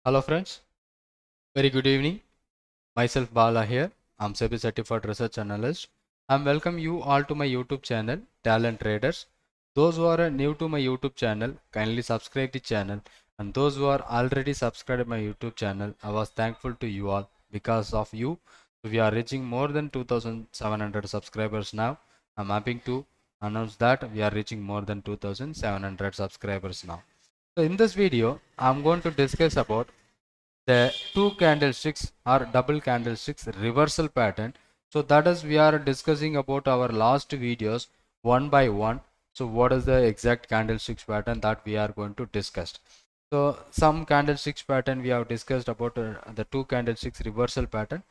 Hello friends, very good evening. Myself Bala here. I'm SEBI certified research analyst. I'm welcome you all to my YouTube channel Talent Traders. Those who are new to my YouTube channel, kindly subscribe the channel, and those who are already subscribed my YouTube channel, I was thankful to you all. Because of you, we are reaching more than 2700 subscribers now. I'm happy to announce that we are reaching more than 2700 subscribers now. So in this video, I'm going to discuss about the two candlesticks or double candlesticks reversal pattern. So that is we are discussing about our last videos one by one. So what is the exact candlesticks pattern that we are going to discuss? So some candlesticks pattern we have discussed about the two candlesticks reversal pattern.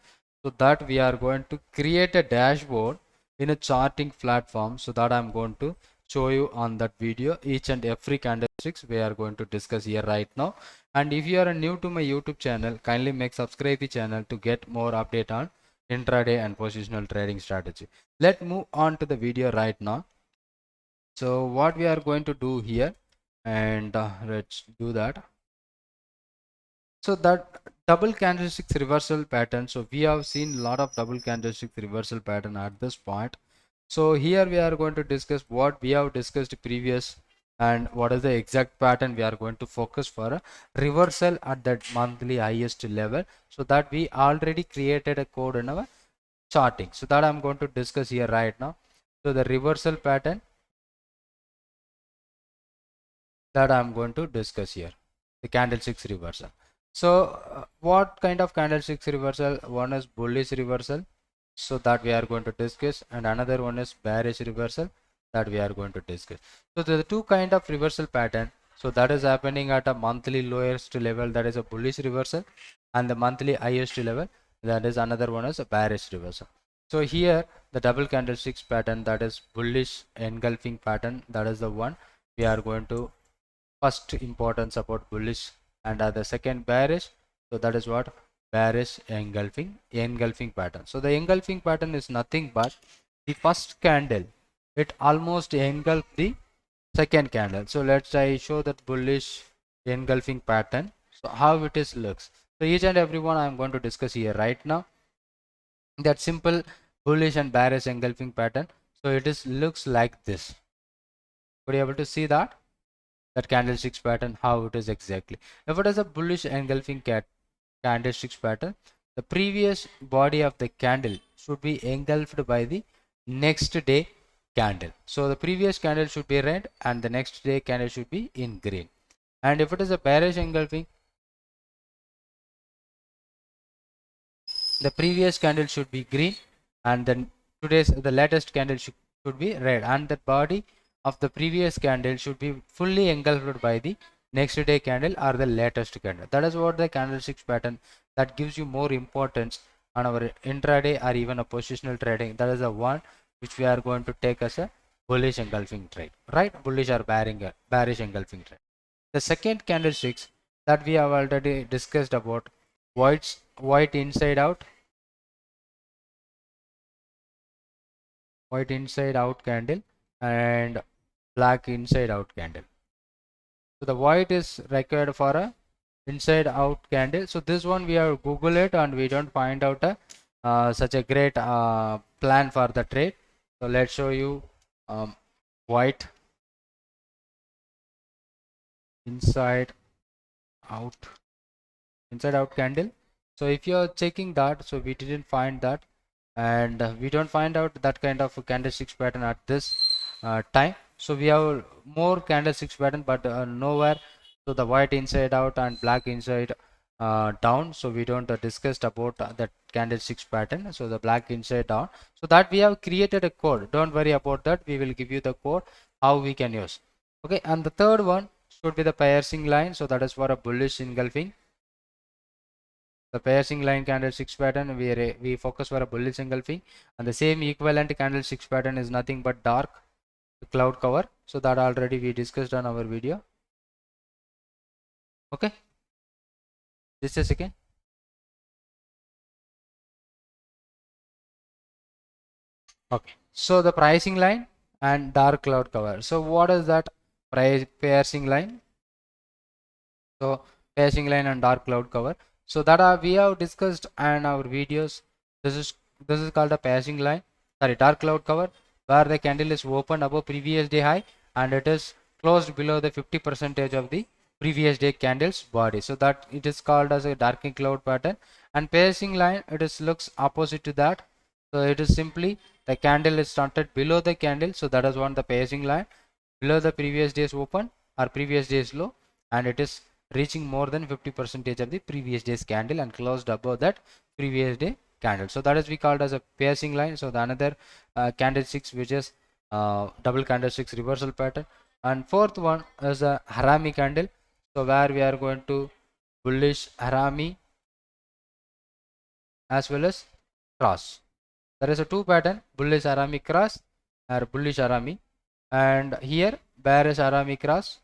So that we are going to create a dashboard in a charting platform, so that I'm going to show you on that video each and every candlesticks we are going to discuss here right now. And if you are new to my YouTube channel, kindly make subscribe the channel to get more update on intraday and positional trading strategy. Let's move on to the video right now. So what we are going to do here, and let's do that. So that double candlesticks reversal pattern. So we have seen a lot of double candlesticks reversal pattern at this point. So here we are going to discuss what we have discussed previous and what is the exact pattern we are going to focus for a reversal at that monthly highest level. So that we already created a code in our charting. So that I'm going to discuss here right now. So the reversal pattern that I'm going to discuss here, the candlesticks reversal. So what kind of candlesticks reversal? One is bullish reversal, so that we are going to discuss, and another one is bearish reversal that we are going to discuss. So there are two kind of reversal pattern. So that is happening at a monthly lowest level, that is a bullish reversal, and the monthly highest level, that is another one is a bearish reversal. So here the double candlesticks pattern, that is bullish engulfing pattern, that is the one we are going to first importance about bullish, and the second bearish. So that is what bearish engulfing pattern. So the engulfing pattern is nothing but the first candle, it almost engulf the second candle. So let's I show that bullish engulfing pattern, so how it is looks. So each and every one I'm going to discuss here right now, that simple bullish and bearish engulfing pattern. So it is looks like this. Were you able to see that candlesticks pattern, how it is exactly? If it is a bullish engulfing candlesticks pattern, the previous body of the candle should be engulfed by the next day candle. So the previous candle should be red and the next day candle should be in green. And if it is a bearish engulfing, the previous candle should be green and then the latest candle should be red, and the body of the previous candle should be fully engulfed by the next day candle or the latest candle. That is what the candlesticks pattern that gives you more importance on our intraday or even a positional trading. That is the one which we are going to take as a bullish engulfing trade, right? Bullish or bearish engulfing trade. The second candlesticks that we have already discussed about, white inside out, white inside out candle, and black inside out candle. So the white is required for a inside out candle. So this one we have Google it and we don't find out a such a great plan for the trade. So let's show you white inside out candle. So if you are checking that, so we didn't find that, and we don't find out that kind of candlesticks pattern at this time. So we have more candlesticks pattern, but nowhere. So the white inside out and black inside down. So we don't discussed about that candlesticks pattern. So the black inside down. So that we have created a code. Don't worry about that. We will give you the code how we can use. Okay, and the third one should be the piercing line. So that is for a bullish engulfing. The piercing line candlesticks pattern, we focus for a bullish engulfing, and the same equivalent candlesticks pattern is nothing but dark cloud cover. So that already we discussed on our video. Okay, just a second. Okay, so the pricing line and dark cloud cover. So what is that piercing line? So pacing line and dark cloud cover. So that we have discussed in our videos. This is this is called a pacing line, sorry, dark cloud cover, where the candle is open above previous day high and it is closed below the 50% of the previous day candle's body. So that it is called as a darkening cloud pattern. And pacing line, it is looks opposite to that. So it is simply the candle is started below the candle, so that is one the pacing line, below the previous day's open or previous day's low, and it is reaching more than 50% of the previous day's candle and closed above that previous day candle. So that is we called as a pacing line. So the another candlesticks which is double candlesticks reversal pattern. And fourth one is a harami candle. So where we are going to bullish harami as well as cross. There is a two pattern, bullish harami cross or bullish harami, and here bearish harami cross,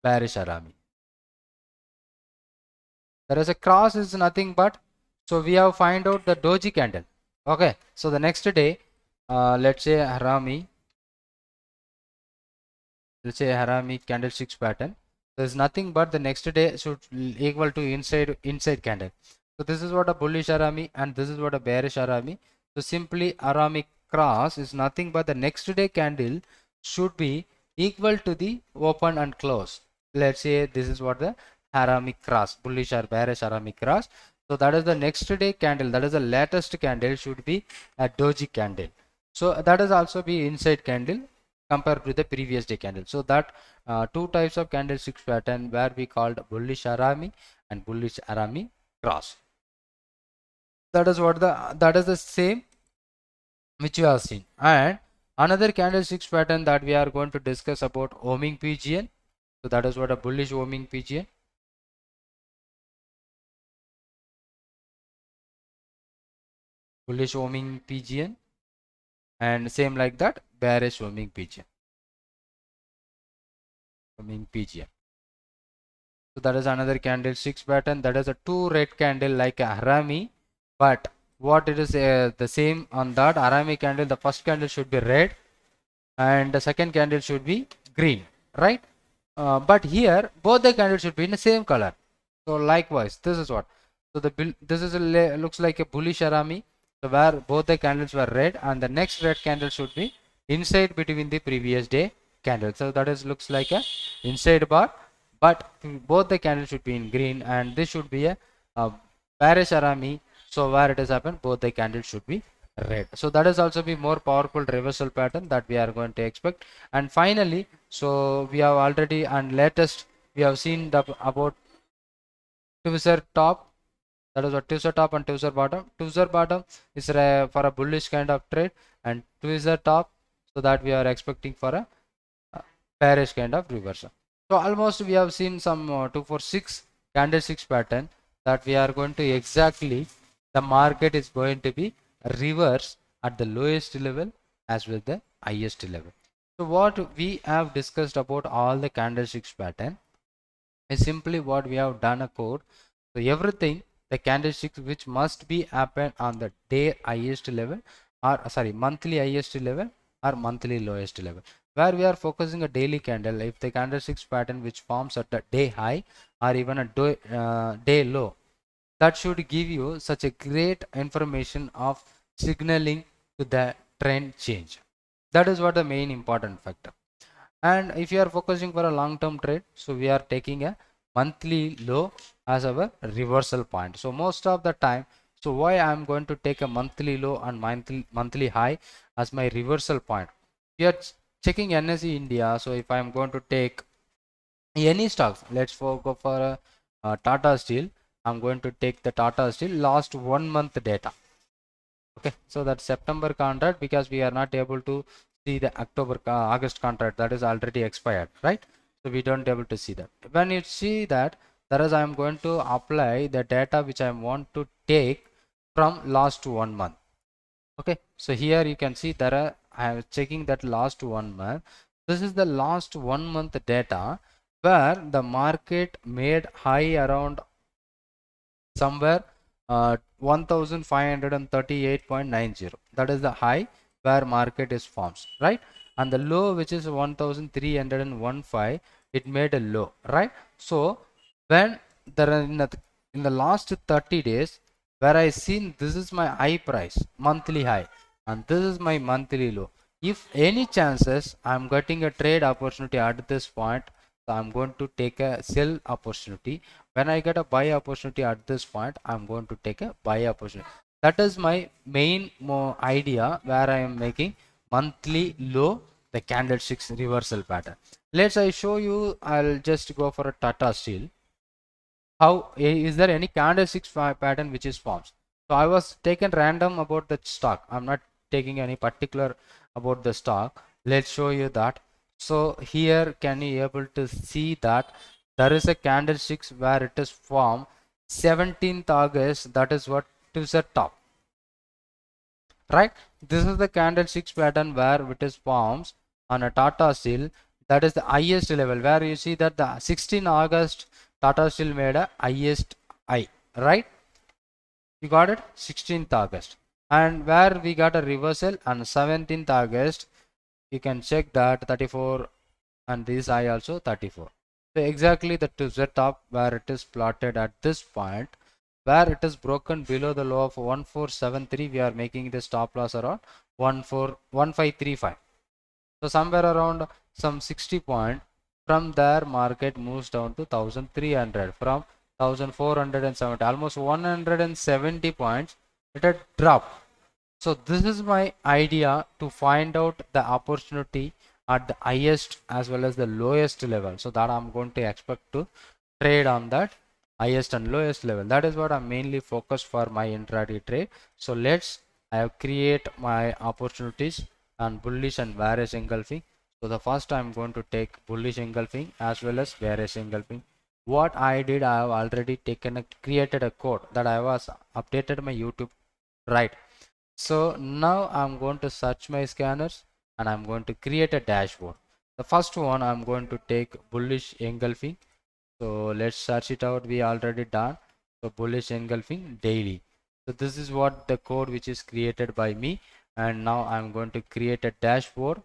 bearish harami. There is a cross is nothing but, so we have find out the doji candle. Okay, so the next day, let's say harami, candlesticks pattern. There is nothing but the next day should equal to inside candle. So this is what a bullish harami and this is what a bearish harami. So simply harami cross is nothing but the next day candle should be equal to the open and close. Let's say this is what the harami cross, bullish or bearish harami cross. So that is the next day candle, that is the latest candle should be a doji candle. So that is also be inside candle compared to the previous day candle. So that two types of candlesticks pattern where we called bullish harami and bullish harami cross. That is what the same which you have seen. And another candlesticks pattern that we are going to discuss about homing PGN. So that is what a bullish homing PGN. Bullish homing PGN, and same like that bearish homing PGN. Homing PGN. So that is another candlesticks pattern. That is a two red candle like a harami, but what it is the same on that harami candle. The first candle should be red and the second candle should be green, right? But here both the candles should be in the same color. So likewise, this is what. So this is looks like a bullish harami. So where both the candles were red and the next red candle should be inside between the previous day candle. So that is looks like a inside bar, but both the candles should be in green and this should be a bearish harami. So where it has happened, both the candles should be red. So that is also be more powerful reversal pattern that we are going to expect. And finally, so we have already and latest we have seen about tweezer top. That is what tweezer top and tweezer bottom. Tweezer bottom is for a bullish kind of trade, and tweezer top, so that we are expecting for a bearish kind of reversal. So almost we have seen some 246 candlesticks pattern that we are going to exactly the market is going to be reverse at the lowest level as well the highest level. So what we have discussed about all the candlesticks pattern is simply what we have done a code. So everything the candlesticks which must be happen on the day highest level or sorry monthly highest level or monthly lowest level, where we are focusing a daily candle. If the candlesticks pattern which forms at the day high or even a day low, that should give you such a great information of signaling to the trend change. That is what the main important factor. And if you are focusing for a long term trade, so we are taking a monthly low as our reversal point. So most of the time, so why I am going to take a monthly low and monthly high as my reversal point. We are checking NSE India. So if I am going to take any stocks, let's go for a Tata Steel. I'm going to take the Tata Steel last 1 month data. Okay, so that's September contract, because we are not able to see the August contract, that is already expired, right? So we don't able to see that. When you see that, that is I am going to apply the data which I want to take from last 1 month. Okay, so here you can see that I am checking that last 1 month. This is the last 1 month data where the market made high around somewhere 1538.90. That is the high where market is forms, right? And the low which is 1315, it made a low, right? So when there are in the last 30 days where I seen this is my high price, monthly high, and this is my monthly low. If any chances I'm getting a trade opportunity at this point, so I'm going to take a sell opportunity. When I get a buy opportunity at this point, I'm going to take a buy opportunity. That is my main idea where I am making monthly low, the candlesticks reversal pattern. Let's I show you. I'll just go for a Tata Steel. How is there any candlesticks pattern which is formed? So I was taken random about the stock. I'm not taking any particular about the stock. Let's show you that. So here can you able to see that there is a candlesticks where it is formed 17th August. That is what is the top, right? This is the candlesticks pattern where it is forms on a Tata Steel. That is the highest level where you see that the 16 August Tata Steel made a highest high, right? You got it, 16th August, and where we got a reversal on 17th August. You can check that 34, and this high also 34. So exactly the to Z top where it is plotted at this point, where it is broken below the low of 1473, we are making the stop loss around 1535. So somewhere around some 60 point. From there market moves down to 1300, from 1470, almost 170 points it had dropped. So this is my idea to find out the opportunity at the highest as well as the lowest level, so that I'm going to expect to trade on that highest and lowest level. That is what I'm mainly focused for my intraday trade. So let's I have create my opportunities and bullish and bearish engulfing. So the first I'm going to take bullish engulfing as well as bearish engulfing. What I did, I have already created a code that I was updated my YouTube, right? So now I'm going to search my scanners and I'm going to create a dashboard. The first one I'm going to take bullish engulfing. So let's search it out. We already done. So bullish engulfing daily. So this is what the code which is created by me. And now I'm going to create a dashboard.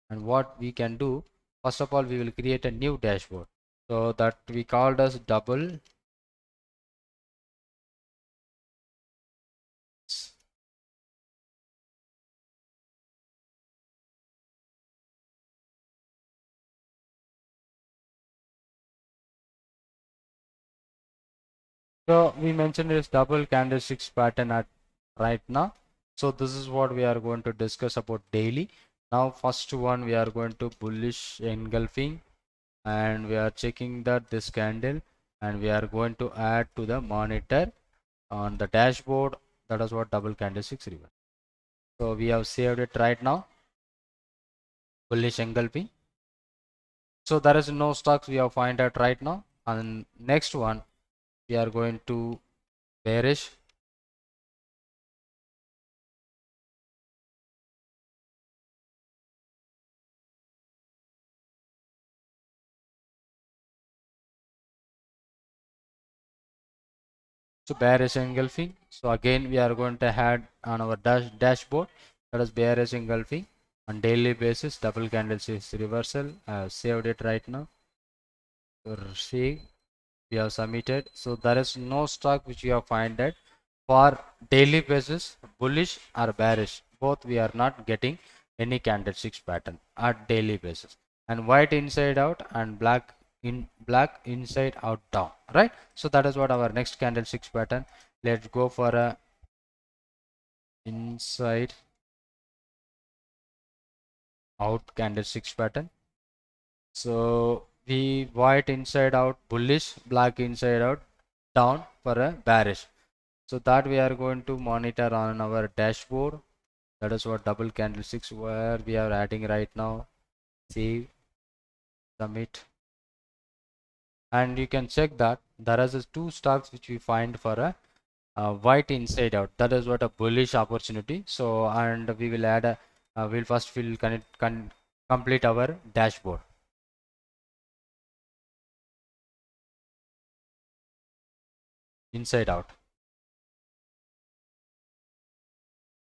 And what we can do, first of all, we will create a new dashboard. So that we called as double. So we mentioned this double candlesticks pattern at right now. So this is what we are going to discuss about daily. Now first one we are going to bullish engulfing, and we are checking that this candle, and we are going to add to the monitor on the dashboard. That is what double candlesticks reverse. So we have saved it right now, bullish engulfing. So there is no stocks we have find out right now. And next one we are going to bearish. So bearish engulfing. So again we are going to add on our dashboard, that is bearish engulfing on daily basis, double candlesticks reversal. I have saved it right now. So see, we have submitted. So there is no stock which we have find that for daily basis bullish or bearish, both we are not getting any candlesticks pattern at daily basis, and white inside out and black inside out down, right? So that is what our next candlesticks pattern. Let's go for a inside out candlesticks pattern. So we white inside out bullish, black inside out down for a bearish. So that we are going to monitor on our dashboard. That is what double candlesticks where we are adding right now. Save, submit, and you can check that there is two stocks which we find for a white inside out. That is what a bullish opportunity. So and we will add a we'll first we'll complete our dashboard inside out.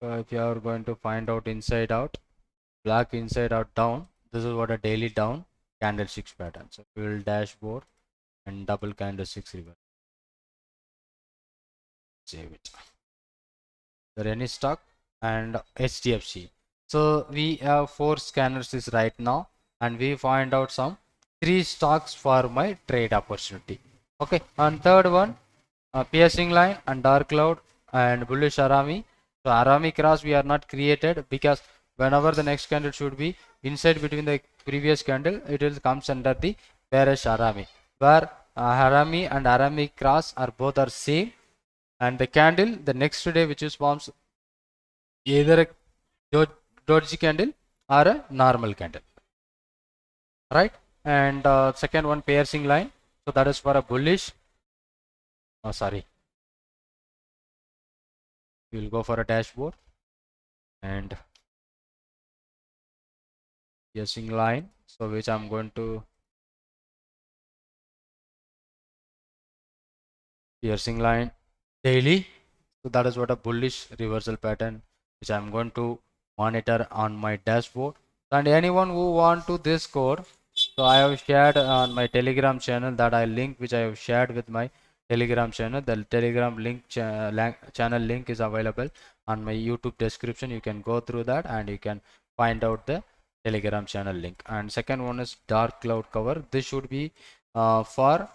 So if you are going to find out inside out, black inside out down, this is what a daily down candlesticks pattern. So we will dashboard. and double candlesticks reverse. Save it. There any stock and HDFC. So we have 4 scanners is right now, and we find out some 3 stocks for my trade opportunity. Okay, and third one, piercing line and dark cloud and bullish Arami. So Arami cross we are not created because whenever the next candle should be inside between the previous candle, it will comes under the bearish Arami, where Arami and Arami cross are both are same, and the candle the next day which is forms either a doji candle or a normal candle, right? And second one, piercing line, so that is for a bullish. Oh, sorry, we will go for a dashboard and piercing line, so which I'm going to piercing line daily, so that is what a bullish reversal pattern which I'm going to monitor on my dashboard. And anyone who want to this code, so I have shared on my Telegram channel, that I link which I have shared with my Telegram channel. The Telegram channel link is available on my YouTube description. You can go through that and you can find out the Telegram channel link. And second one is dark cloud cover. This should be for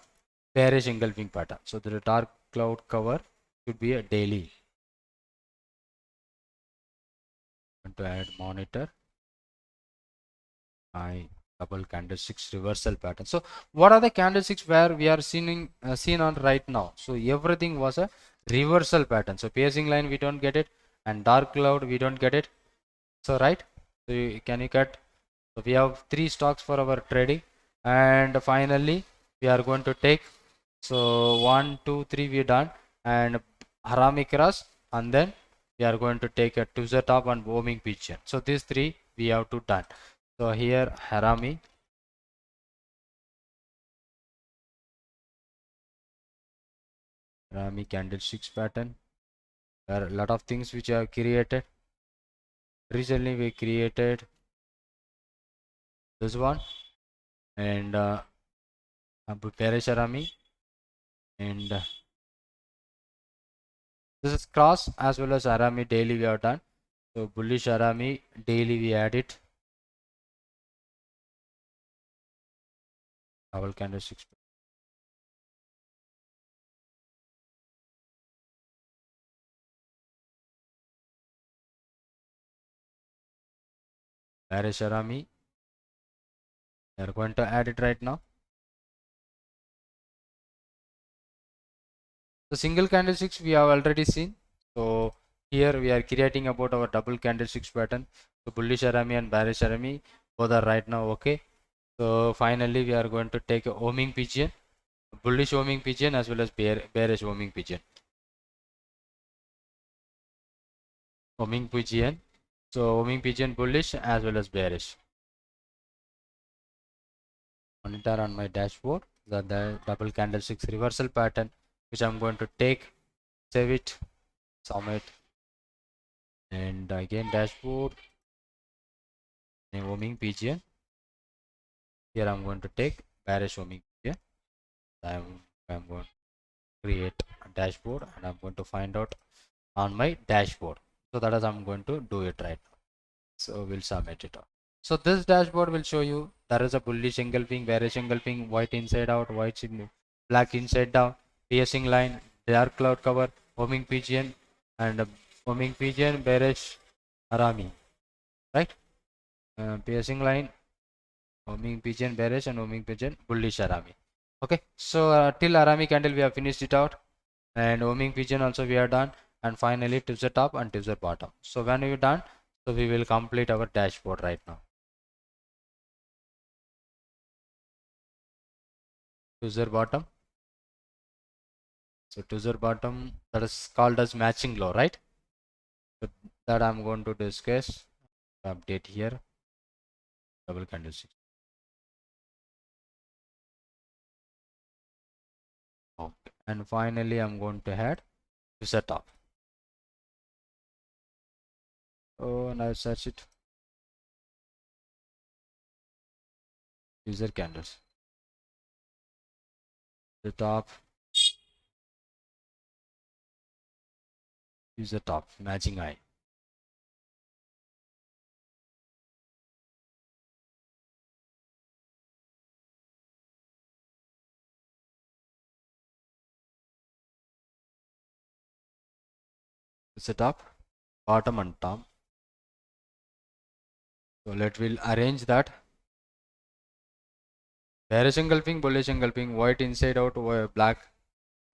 bearish engulfing pattern. So the dark cloud cover should be a daily. I'm going to add monitor. I double candlesticks reversal pattern. So what are the candlesticks where we are seen on right now? So everything was a reversal pattern. So piercing line we don't get it, and dark cloud we don't get it. So right, so can you get, so we have 3 stocks for our trading, and finally we are going to take, so 1 2 3 we done, and Harami cross, and then we are going to take a Tuesday top and booming pigeon. So these 3 we have to done. So here Harami candlesticks pattern. There are a lot of things which I have created. Recently we created this one, and bearish Harami, and this is cross as well as Harami daily we have done. So bullish Harami daily we add it. Double candlesticks. Bearish Harami. We are going to add it right now. The single candlesticks we have already seen. So here we are creating about our double candlesticks pattern. So bullish Harami and bearish Harami both are right now okay. So finally we are going to take a homing pigeon, bullish homing pigeon as well as bearish homing pigeon. Homing pigeon. So homing pigeon bullish as well as bearish. Monitor on my dashboard the double candlesticks reversal pattern which I'm going to take, save it, submit, and again dashboard, and homing pigeon. Here I'm going to take bearish homing pigeon. I'm going to create a dashboard, and I'm going to find out on my dashboard. So that is I'm going to do it right now. So we'll submit it. So this dashboard will show you there is a bullish engulfing, bearish engulfing, white inside out, black inside down, piercing line, dark cloud cover, homing pigeon, and homing pigeon, bearish Harami, right? Piercing line, homing pigeon, bearish, and homing pigeon, bullish Harami. Okay, so till Harami candle we have finished it out, and homing pigeon also we are done, and finally to the top and to the bottom. So when we done, so we will complete our dashboard right now. To the bottom. So to the bottom, that is called as matching law, right? So that I'm going to discuss. Update here. Double candlestick. Okay. And finally, I'm going to head to the top. Oh, now search it. User candles. The top is the top matching high. It's the top, bottom and top. So we'll arrange that. Bearish engulfing, bullish engulfing, white inside out, black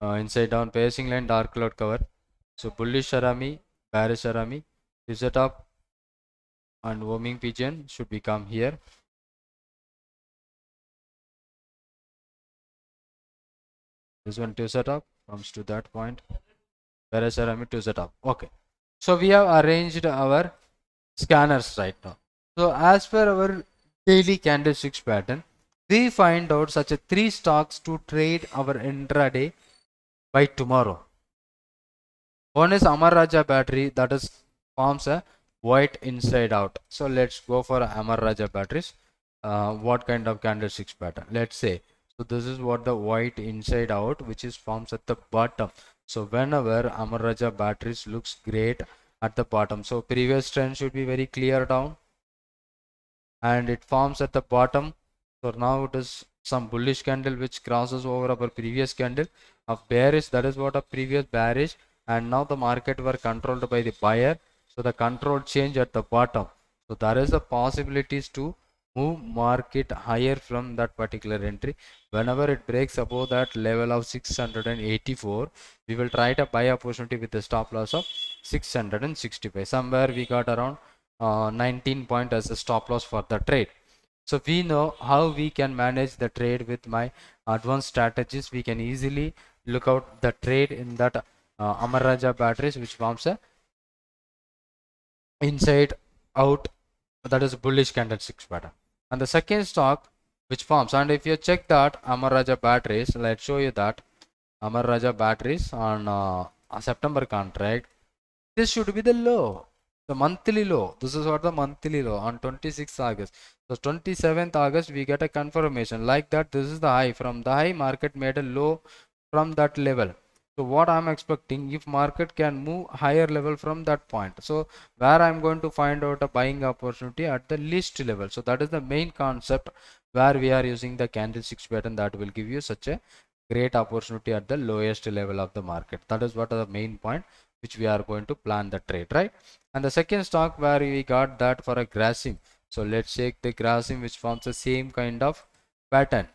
inside down, pacing line, dark cloud cover. So bullish Arami, bearish Arami, is the top, and homing pigeon should become here. This one to set up comes to that point. Bearish Arami to set up. Okay. So we have arranged our scanners right now. So as per our daily candlesticks pattern, we find out such a 3 stocks to trade our intraday by tomorrow. One is Amar Raja battery, that is forms a white inside out. So let's go for Amar Raja batteries. What kind of candlesticks pattern? Let's say, so this is what the white inside out, which is forms at the bottom. So whenever Amar Raja batteries looks great at the bottom, so previous trend should be very clear down, and it forms at the bottom. So now it is some bullish candle which crosses over our previous candle of bearish. That is what a previous bearish, and now the market were controlled by the buyer. So the control change at the bottom. So there is a possibilities to move market higher from that particular entry. Whenever it breaks above that level of 684, we will try to buy opportunity with the stop loss of 665. Somewhere we got around 19 point as a stop loss for the trade. So we know how we can manage the trade with my advanced strategies. We can easily look out the trade in that Amar Raja batteries, which forms a inside out, that is bullish candlesticks pattern. And the second stock which forms, and if you check that Amar Raja batteries, let's show you that Amar Raja batteries on a September contract, this should be the low, the monthly low. This is what the monthly low on 26th August. So 27th August we get a confirmation like that. This is the high. From the high, market made a low from that level. So what I'm expecting, if market can move higher level from that point, so where I'm going to find out a buying opportunity at the least level. So that is the main concept where we are using the candlesticks pattern that will give you such a great opportunity at the lowest level of the market. That is what the main point which we are going to plan the trade, right? And the second stock where we got that for a Grasim. So let's check the Grasim which forms the same kind of pattern.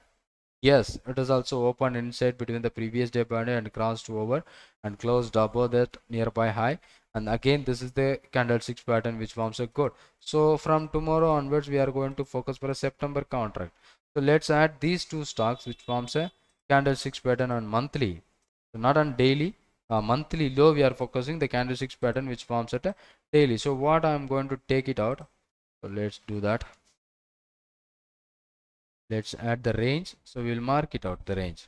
Yes, it is also open inside between the previous day pattern and crossed over and closed above that nearby high. And again, this is the candlesticks pattern which forms a good. So from tomorrow onwards, we are going to focus for a September contract. So let's add these two stocks which forms a candlesticks pattern on monthly. So not on daily, monthly low. We are focusing the candlesticks pattern which forms at a daily. So what I am going to take it out. So let's do that. Let's add the range. So we'll mark it out the range.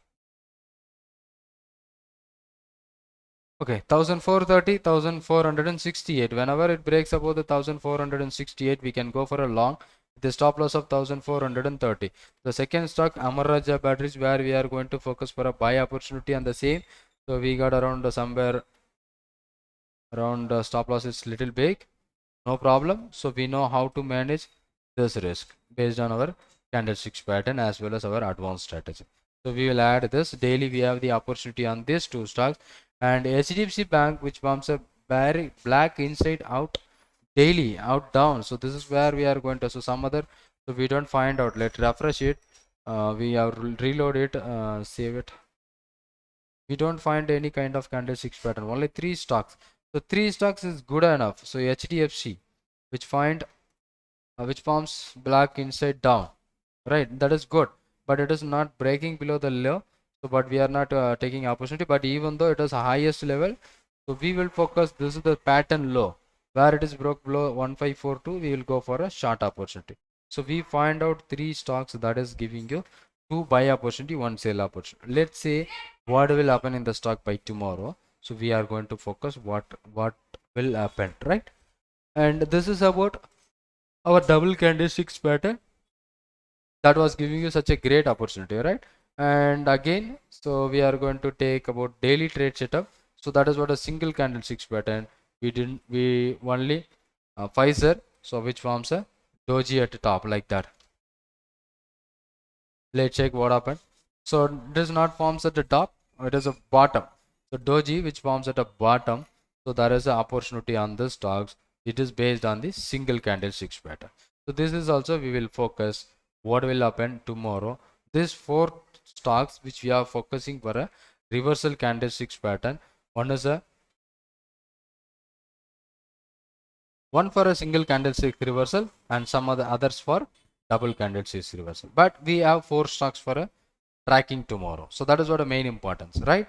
Okay, 1430, 1468. Whenever it breaks above the 1468, we can go for a long with the stop loss of 1430. The second stock, Amar Raja batteries, where we are going to focus for a buy opportunity on the same. So we got around somewhere around stop loss is little big, no problem. So we know how to manage this risk based on our candlesticks pattern as well as our advanced strategy. So we will add this daily. We have the opportunity on these two stocks, and HDFC Bank which forms a very black inside out daily out down. So this is where we are going to, so some other, so we don't find out. Let's refresh it. We have reload it, save it. We don't find any kind of candlesticks pattern, only 3 stocks. So 3 stocks is good enough. So HDFC which find which forms black inside down, right? That is good, but it is not breaking below the low. So but we are not taking opportunity, but even though it is highest level, so we will focus, this is the pattern low where it is broke below 1542, we will go for a short opportunity. So we find out 3 stocks that is giving you 2 buy opportunity, 1 sell opportunity. Let's say what will happen in the stock by tomorrow. So we are going to focus what will happen, right? And this is about our double candlesticks pattern that was giving you such a great opportunity, right? And again, so we are going to take about daily trade setup. So that is what a single candlesticks pattern. We only Pfizer, so which forms a doji at the top like that. Let's check what happened. So it is not forms at the top, it is a bottom. So doji which forms at the bottom, so there is an opportunity on the stocks. It is based on the single candlesticks pattern. So this is also we will focus what will happen tomorrow. These four stocks which we are focusing for a reversal candlesticks pattern. One for a single candlestick reversal and some other others for double candlestick reversal. But we have four stocks for a tracking tomorrow. So that is what the main importance, right?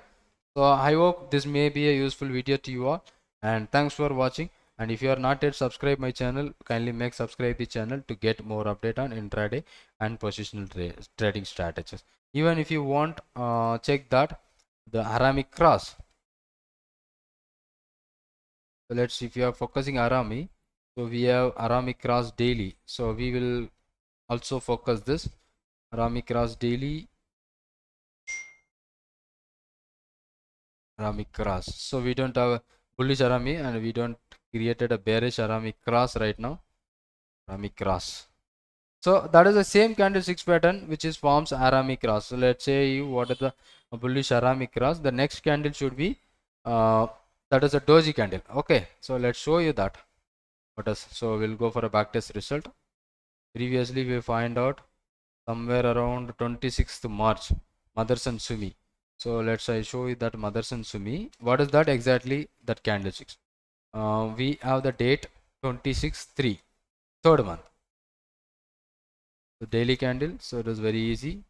So I hope this may be a useful video to you all, and thanks for watching. And if you are not yet subscribed my channel, kindly make subscribe the channel to get more update on intraday and positional trading strategies. Even if you want check that the Arami cross. So let's see, if you are focusing Arami, so we have Arami cross daily. So we will also focus this Arami cross daily. Arami cross. So we don't have a bullish Arami and we don't created a bearish Arami cross right now. Arami cross. So that is the same candlesticks pattern which is forms Arami cross. So let's say you what is the bullish Arami cross. The next candle should be that is a doji candle. Okay, so let's show you that. What is, so we'll go for a backtest result. Previously we find out somewhere around 26th March Motherson Sumi. So let's I show you that Motherson Sumi. What is that exactly? That candlesticks. We have the date 26/3, third month. The daily candle. So it is very easy.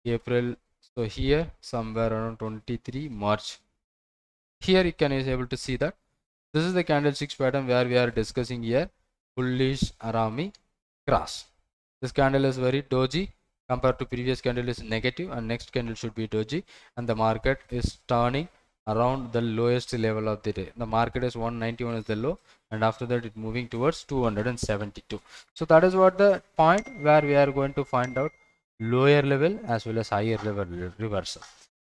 April. So here somewhere around 23 March. Here you can is able to see that this is the candlesticks pattern where we are discussing here bullish Arami cross. This candle is very doji compared to previous candle is negative, and next candle should be doji, and the market is turning around the lowest level of the day. The market is 191 is the low, and after that it moving towards 272. So that is what the point where we are going to find out lower level as well as higher level reversal.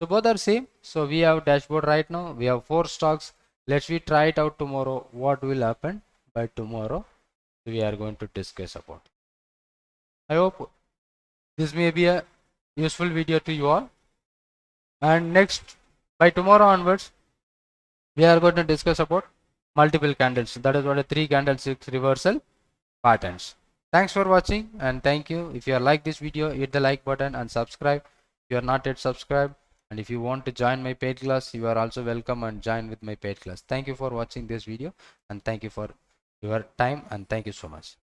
So both are same. So we have dashboard right now. We have four stocks. Let's we try it out tomorrow. What will happen by tomorrow? We are going to discuss about. I hope this may be a useful video to you all. And next, by tomorrow onwards, we are going to discuss about multiple candles. That is what a 3 candlesticks reversal patterns. Thanks for watching and thank you. If you like this video, hit the like button and subscribe. If you are not yet subscribed, and if you want to join my paid class, you are also welcome and join with my paid class. Thank you for watching this video and thank you for your time and thank you so much.